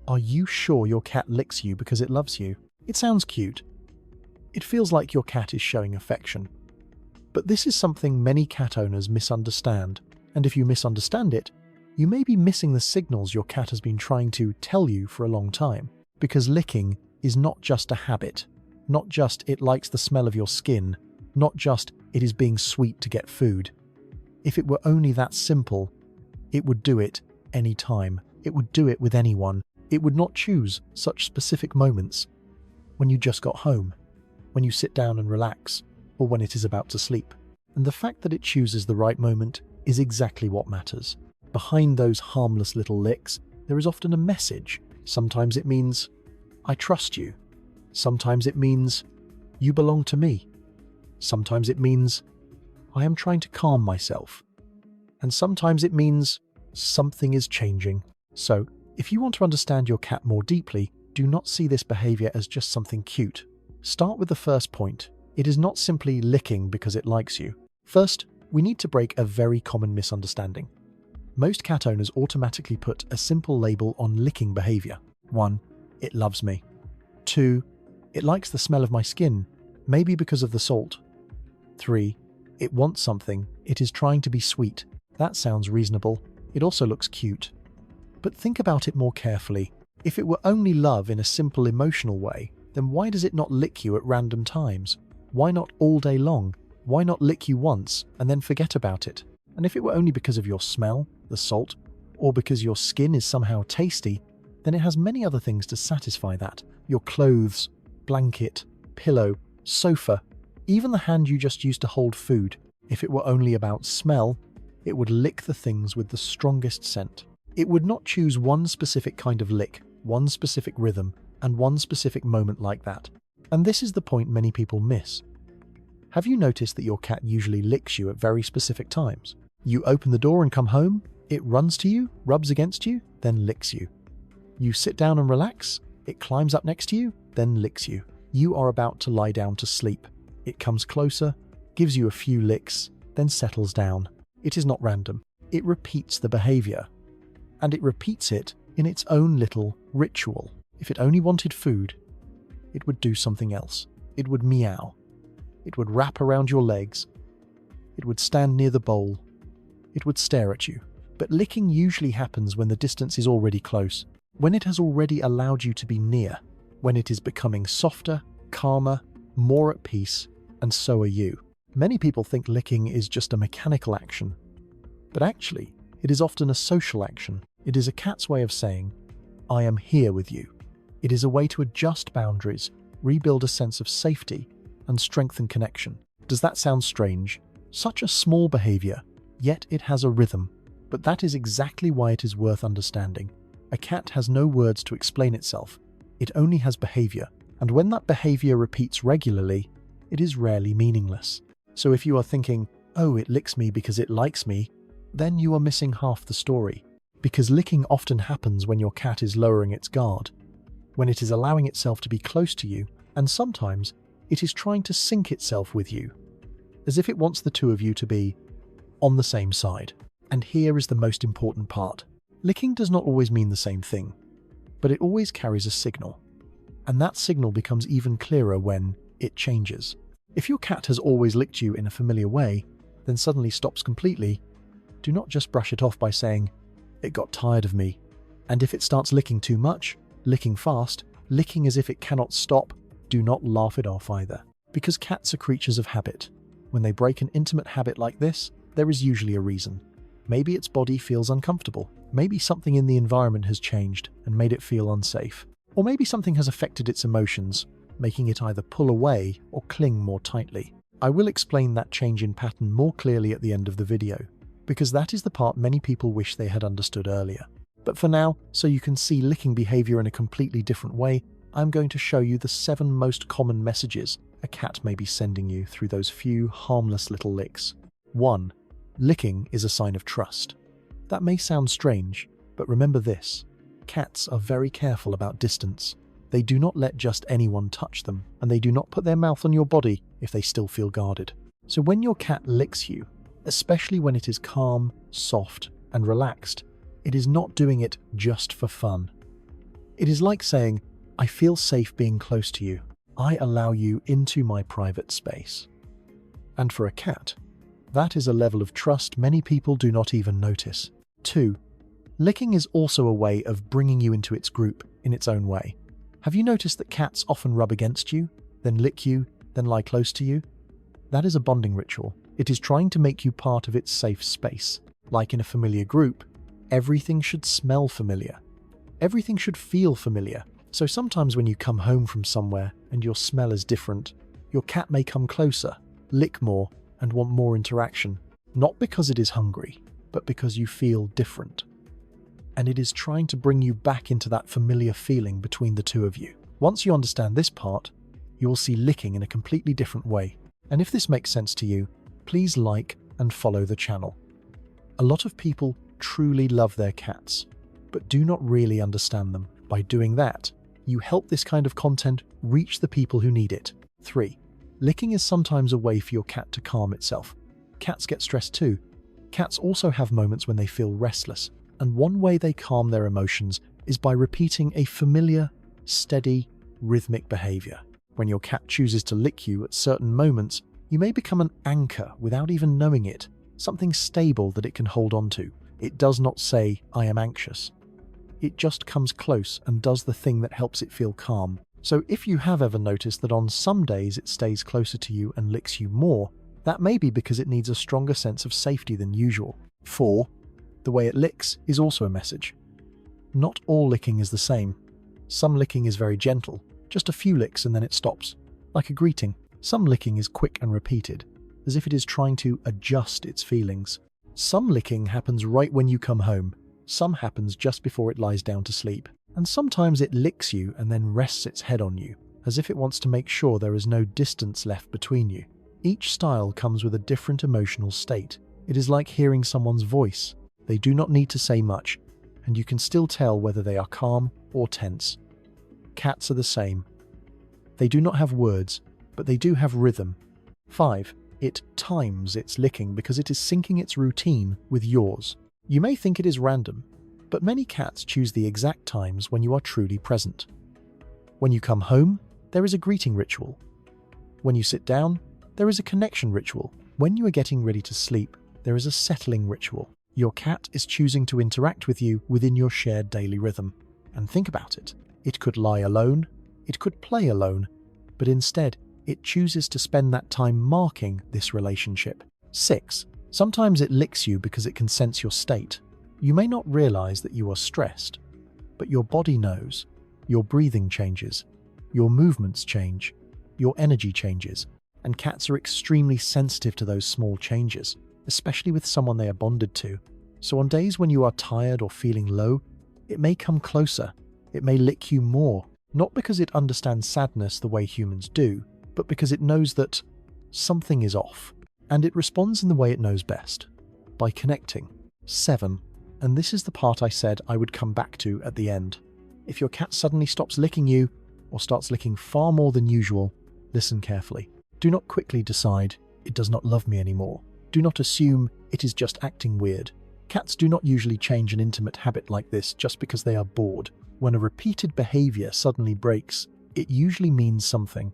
Are you sure your cat licks you because it loves you? It sounds cute. It feels like your cat is showing affection. But this is something many cat owners misunderstand, and if you misunderstand it, you may be missing the signals your cat has been trying to tell you for a long time. Because licking is not just a habit, not just it likes the smell of your skin, not just it is being sweet to get food. If it were only that simple, it would do it any time. It would do it with anyone. It would not choose such specific moments. When you just got home, when you sit down and relax, or when it is about to sleep. And the fact that it chooses the right moment is exactly what matters. Behind those harmless little licks, there is often a message. Sometimes it means, I trust you. Sometimes it means, you belong to me. Sometimes it means, I am trying to calm myself. And sometimes it means, something is changing. So, if you want to understand your cat more deeply, do not see this behavior as just something cute. Start with the first point. It is not simply licking because it likes you. First, we need to break a very common misunderstanding. Most cat owners automatically put a simple label on licking behavior. 1. It loves me. 2. It likes the smell of my skin, maybe because of the salt. 3. It wants something. It is trying to be sweet. That sounds reasonable. It also looks cute. But think about it more carefully. If it were only love in a simple emotional way, then why does it not lick you at random times? Why not all day long? Why not lick you once and then forget about it? And if it were only because of your smell, the salt, or because your skin is somehow tasty, then it has many other things to satisfy that. Your clothes, blanket, pillow, sofa, even the hand you just used to hold food. If it were only about smell, it would lick the things with the strongest scent. It would not choose one specific kind of lick, one specific rhythm, and one specific moment like that. And this is the point many people miss. Have you noticed that your cat usually licks you at very specific times? You open the door and come home, it runs to you, rubs against you, then licks you. You sit down and relax, it climbs up next to you, then licks you. You are about to lie down to sleep. It comes closer, gives you a few licks, then settles down. It is not random. It repeats the behavior. And it repeats it in its own little ritual. If it only wanted food, it would do something else. It would meow. It would wrap around your legs. It would stand near the bowl. It would stare at you. But licking usually happens when the distance is already close, when it has already allowed you to be near, when it is becoming softer, calmer, more at peace, and so are you. Many people think licking is just a mechanical action, but actually, it is often a social action. It is a cat's way of saying, I am here with you. It is a way to adjust boundaries, rebuild a sense of safety, and strengthen connection. Does that sound strange? Such a small behavior, yet it has a rhythm. But that is exactly why it is worth understanding. A cat has no words to explain itself. It only has behavior. And when that behavior repeats regularly, it is rarely meaningless. So if you are thinking, oh, it licks me because it likes me, then you are missing half the story. Because licking often happens when your cat is lowering its guard, when it is allowing itself to be close to you, and sometimes it is trying to sync itself with you, as if it wants the two of you to be on the same side. And here is the most important part. Licking does not always mean the same thing, but it always carries a signal. And that signal becomes even clearer when it changes. If your cat has always licked you in a familiar way, then suddenly stops completely, do not just brush it off by saying, it got tired of me. And if it starts licking too much, licking fast, licking as if it cannot stop, do not laugh it off either. Because cats are creatures of habit. When they break an intimate habit like this, there is usually a reason. Maybe its body feels uncomfortable. Maybe something in the environment has changed and made it feel unsafe. Or maybe something has affected its emotions, making it either pull away or cling more tightly. I will explain that change in pattern more clearly at the end of the video, because that is the part many people wish they had understood earlier. But for now, so you can see licking behavior in a completely different way, I'm going to show you the 7 most common messages a cat may be sending you through those few harmless little licks. 1. Licking is a sign of trust. That may sound strange, but remember this. Cats are very careful about distance. They do not let just anyone touch them, and they do not put their mouth on your body if they still feel guarded. So when your cat licks you, especially when it is calm, soft, and relaxed, it is not doing it just for fun. It is like saying, I feel safe being close to you. I allow you into my private space. And for a cat, that is a level of trust many people do not even notice. 2. Licking is also a way of bringing you into its group in its own way. Have you noticed that cats often rub against you, then lick you, then lie close to you? That is a bonding ritual. It is trying to make you part of its safe space. Like in a familiar group, everything should smell familiar. Everything should feel familiar. So sometimes when you come home from somewhere and your smell is different, your cat may come closer, lick more, and want more interaction. Not because it is hungry, but because you feel different. And it is trying to bring you back into that familiar feeling between the two of you. Once you understand this part, you will see licking in a completely different way. And if this makes sense to you, please like and follow the channel. A lot of people truly love their cats, but do not really understand them. By doing that, you help this kind of content reach the people who need it. 3. Licking is sometimes a way for your cat to calm itself. Cats get stressed too. Cats also have moments when they feel restless, and one way they calm their emotions is by repeating a familiar, steady, rhythmic behavior. When your cat chooses to lick you at certain moments, you may become an anchor without even knowing it, something stable that it can hold on to. It does not say, I am anxious. It just comes close and does the thing that helps it feel calm. So if you have ever noticed that on some days it stays closer to you and licks you more, that may be because it needs a stronger sense of safety than usual. 4. The way it licks is also a message. Not all licking is the same. Some licking is very gentle, just a few licks and then it stops, like a greeting. Some licking is quick and repeated, as if it is trying to adjust its feelings. Some licking happens right when you come home. Some happens just before it lies down to sleep. And sometimes it licks you and then rests its head on you, as if it wants to make sure there is no distance left between you. Each style comes with a different emotional state. It is like hearing someone's voice. They do not need to say much, and you can still tell whether they are calm or tense. Cats are the same. They do not have words, but they do have rhythm. 5. It times its licking because it is syncing its routine with yours. You may think it is random, but many cats choose the exact times when you are truly present. When you come home, there is a greeting ritual. When you sit down, there is a connection ritual. When you are getting ready to sleep, there is a settling ritual. Your cat is choosing to interact with you within your shared daily rhythm. And think about it. It could lie alone, it could play alone, but instead, it chooses to spend that time marking this relationship. 6. Sometimes it licks you because it can sense your state. You may not realize that you are stressed, but your body knows. Your breathing changes, your movements change, your energy changes, and cats are extremely sensitive to those small changes, especially with someone they are bonded to. So on days when you are tired or feeling low, it may come closer. It may lick you more, not because it understands sadness the way humans do, but because it knows that something is off. And it responds in the way it knows best, by connecting. 7. And this is the part I said I would come back to at the end. If your cat suddenly stops licking you, or starts licking far more than usual, listen carefully. Do not quickly decide, it does not love me anymore. Do not assume it is just acting weird. Cats do not usually change an intimate habit like this just because they are bored. When a repeated behavior suddenly breaks, it usually means something.